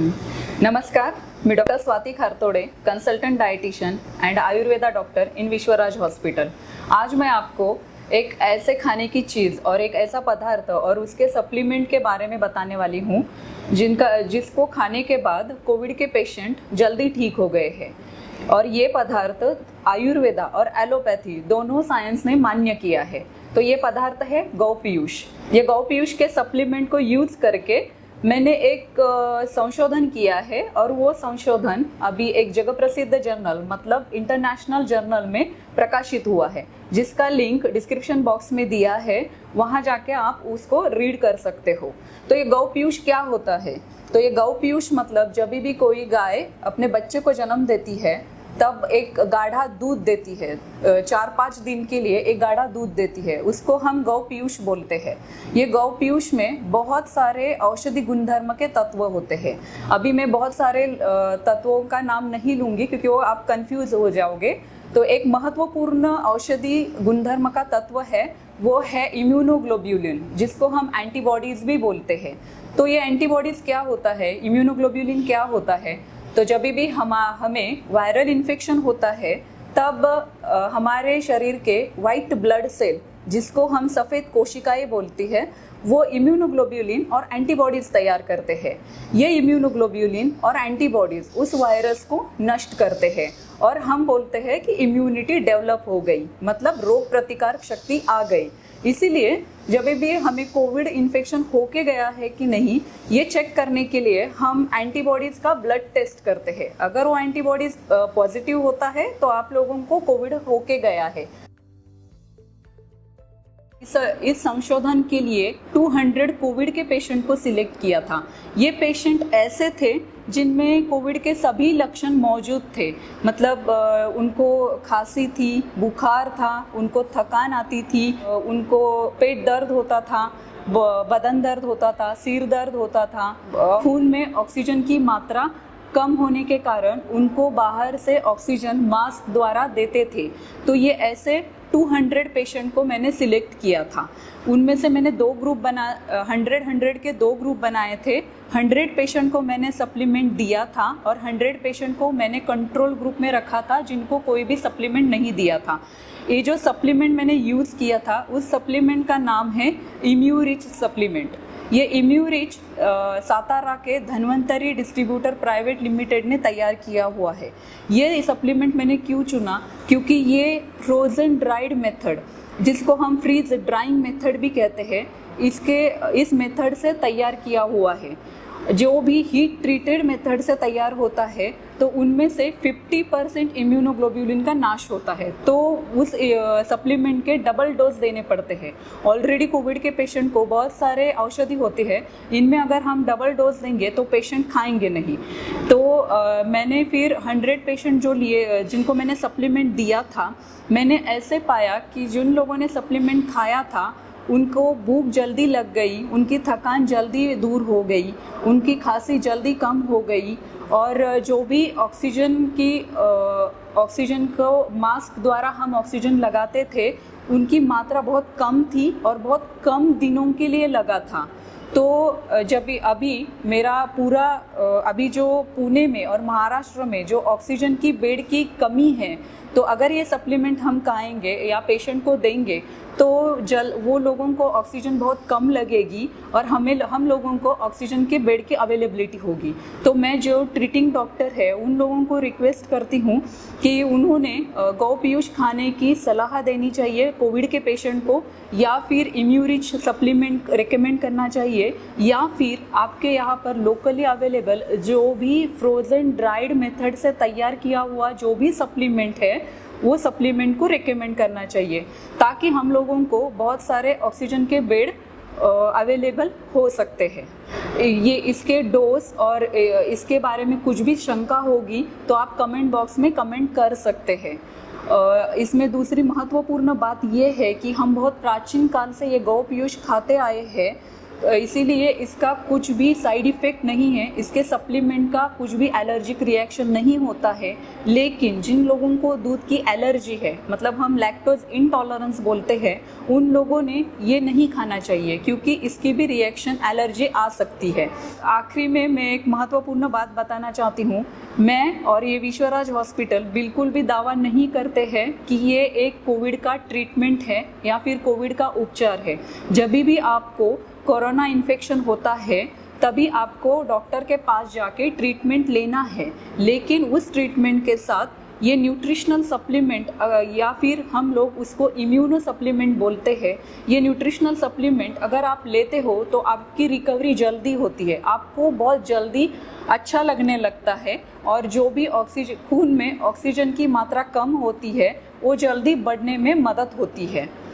नमस्कार, मी doctor Swati Khartode, consultant dietitian and Ayurveda doctor in Vishwaraj hospital. आज मैं आपको एक ऐसे खाने की चीज़ और एक ऐसा पदार्थ और उसके सप्लीमेंट के बारे में बताने वाली हूँ जिसको खाने के बाद कोविड के पेशेंट जल्दी ठीक हो गए हैं। और ये पदार्थ आयुर्वेदा और एलोपैथी दोनों साइंस ने मान्य किया है। तो ये पदार्थ है गौ पीयूष। ये गौ पीयूष के सप्लीमेंट को यूज़ करके मैंने एक संशोधन किया है और वो संशोधन अभी एक जगह प्रसिद्ध जर्नल मतलब इंटरनेशनल जर्नल में प्रकाशित हुआ है, जिसका लिंक डिस्क्रिप्शन बॉक्स में दिया है। वहाँ जाके आप उसको रीड कर सकते हो। तो ये गौ पीयूष क्या होता है? तो ये गौ पीयूष मतलब जब भी कोई गाय अपने बच्चे को जन्म देती है तब एक गाढ़ा दूध देती है, 4-5 दिन के लिए एक गाढ़ा दूध देती है, उसको हम गौ पीयूष बोलते हैं। ये गौ पीयूष में बहुत सारे औषधि गुणधर्म के तत्व होते हैं। अभी मैं बहुत सारे तत्वों का नाम नहीं लूँगी क्योंकि वो आप कंफ्यूज हो जाओगे। तो एक महत्वपूर्ण औषधि गुणधर्म का तत्व है, वो है इम्यूनोग्लोब्यूलिन, जिसको हम एंटीबॉडीज़ भी बोलते हैं। तो ये एंटीबॉडीज़ क्या होता है, इम्यूनोग्लोब्यूलिन क्या होता है? तो जब भी हमें वायरल इन्फेक्शन होता है तब हमारे शरीर के वाइट ब्लड सेल, जिसको हम सफ़ेद कोशिकाएं बोलती है, वो इम्यूनोग्लोब्यूलिन और एंटीबॉडीज़ तैयार करते हैं। ये इम्यूनोग्लोब्यूलिन और एंटीबॉडीज़ उस वायरस को नष्ट करते हैं और हम बोलते हैं कि इम्यूनिटी डेवलप हो गई, मतलब रोग प्रतिकारक शक्ति आ गई। इसीलिए जब भी हमें कोविड इन्फेक्शन होके गया है कि नहीं, ये चेक करने के लिए हम एंटीबॉडीज़ का ब्लड टेस्ट करते हैं। अगर वो एंटीबॉडीज़ पॉजिटिव होता है तो आप लोगों को कोविड होके गया है। इस संशोधन के लिए 200 कोविड के पेशेंट को सिलेक्ट किया था। ये पेशेंट ऐसे थे जिनमें कोविड के सभी लक्षण मौजूद थे, मतलब उनको खांसी थी, बुखार था, उनको थकान आती थी, उनको पेट दर्द होता था, बदन दर्द होता था, सिर दर्द होता था, खून में ऑक्सीजन की मात्रा कम होने के कारण उनको बाहर से ऑक्सीजन मास्क द्वारा देते थे। तो ये ऐसे 200 पेशेंट को मैंने सिलेक्ट किया था। उनमें से मैंने 2 ग्रुप 100 के 2 ग्रुप बनाए थे। 100 पेशेंट को मैंने सप्लीमेंट दिया था और 100 पेशेंट को मैंने कंट्रोल ग्रुप में रखा था, जिनको कोई भी सप्लीमेंट नहीं दिया था। ये जो सप्लीमेंट मैंने यूज़ किया था उस सप्लीमेंट का नाम है इम्यूरिच सप्लीमेंट। ये इम्यूरिच सातारा के धन्वंतरी डिस्ट्रीब्यूटर प्राइवेट लिमिटेड ने तैयार किया हुआ है। ये सप्लीमेंट मैंने क्यों चुना? क्योंकि ये फ्रोज़न ड्राइड मेथड, जिसको हम फ्रीज ड्राइंग मेथड भी कहते हैं, इस मेथड से तैयार किया हुआ है। जो भी हीट ट्रीटेड मेथड से तैयार होता है तो उनमें से 50% इम्यूनोग्लोब्यूलिन का नाश होता है, तो उस सप्लीमेंट के डबल डोज देने पड़ते हैं। ऑलरेडी कोविड के पेशेंट को बहुत सारे औषधि होती है, इनमें अगर हम डबल डोज देंगे तो पेशेंट खाएंगे नहीं। तो मैंने फिर 100 पेशेंट जिनको मैंने सप्लीमेंट दिया था, मैंने ऐसे पाया कि जिन लोगों ने सप्लीमेंट खाया था उनको भूख जल्दी लग गई, उनकी थकान जल्दी दूर हो गई, उनकी खांसी जल्दी कम हो गई, और जो भी ऑक्सीजन को मास्क द्वारा हम ऑक्सीजन लगाते थे उनकी मात्रा बहुत कम थी और बहुत कम दिनों के लिए लगा था। तो जब अभी मेरा पूरा अभी जो पुणे में और महाराष्ट्र में जो ऑक्सीजन की बेड की कमी है, तो अगर ये सप्लीमेंट हम खाएंगे या पेशेंट को देंगे तो वो लोगों को ऑक्सीजन बहुत कम लगेगी और हम लोगों को ऑक्सीजन के बेड की अवेलेबिलिटी होगी। तो मैं जो ट्रीटिंग डॉक्टर है उन लोगों को रिक्वेस्ट करती हूँ कि उन्होंने गौ पीयूष खाने की सलाह देनी चाहिए कोविड के पेशेंट को, या फिर इम्यूरिच सप्लीमेंट रिकमेंड करना चाहिए, या फिर आपके यहाँ पर लोकली अवेलेबल जो भी फ्रोज़न ड्राइड मेथड से तैयार किया हुआ जो भी सप्लीमेंट है वो सप्लीमेंट को रिकमेंड करना चाहिए, ताकि हम लोगों को बहुत सारे ऑक्सीजन के बेड अवेलेबल हो सकते हैं। ये इसके डोज और इसके बारे में कुछ भी शंका होगी तो आप कमेंट बॉक्स में कमेंट कर सकते हैं। इसमें दूसरी महत्वपूर्ण बात ये है कि हम बहुत प्राचीन काल से ये गौ पीयूष खाते आए हैं। इसीलिए इसका कुछ भी साइड इफ़ेक्ट नहीं है, इसके सप्लीमेंट का कुछ भी एलर्जिक रिएक्शन नहीं होता है। लेकिन जिन लोगों को दूध की एलर्जी है, मतलब हम लैक्टोज इंटॉलरेंस बोलते हैं, उन लोगों ने ये नहीं खाना चाहिए क्योंकि इसकी भी रिएक्शन एलर्जी आ सकती है। आखिरी में मैं एक महत्वपूर्ण बात बताना चाहती हूँ। मैं और ये विश्वराज हॉस्पिटल बिल्कुल भी दावा नहीं करते हैं कि ये एक कोविड का ट्रीटमेंट है या फिर कोविड का उपचार है। जब भी आपको कोरोना इन्फेक्शन होता है तभी आपको डॉक्टर के पास जाके ट्रीटमेंट लेना है, लेकिन उस ट्रीटमेंट के साथ ये न्यूट्रिशनल सप्लीमेंट या फिर हम लोग उसको इम्यूनो सप्लीमेंट बोलते हैं, ये न्यूट्रिशनल सप्लीमेंट अगर आप लेते हो तो आपकी रिकवरी जल्दी होती है, आपको बहुत जल्दी अच्छा लगने लगता है और जो भी ऑक्सीजन खून में ऑक्सीजन की मात्रा कम होती है वो जल्दी बढ़ने में मदद होती है।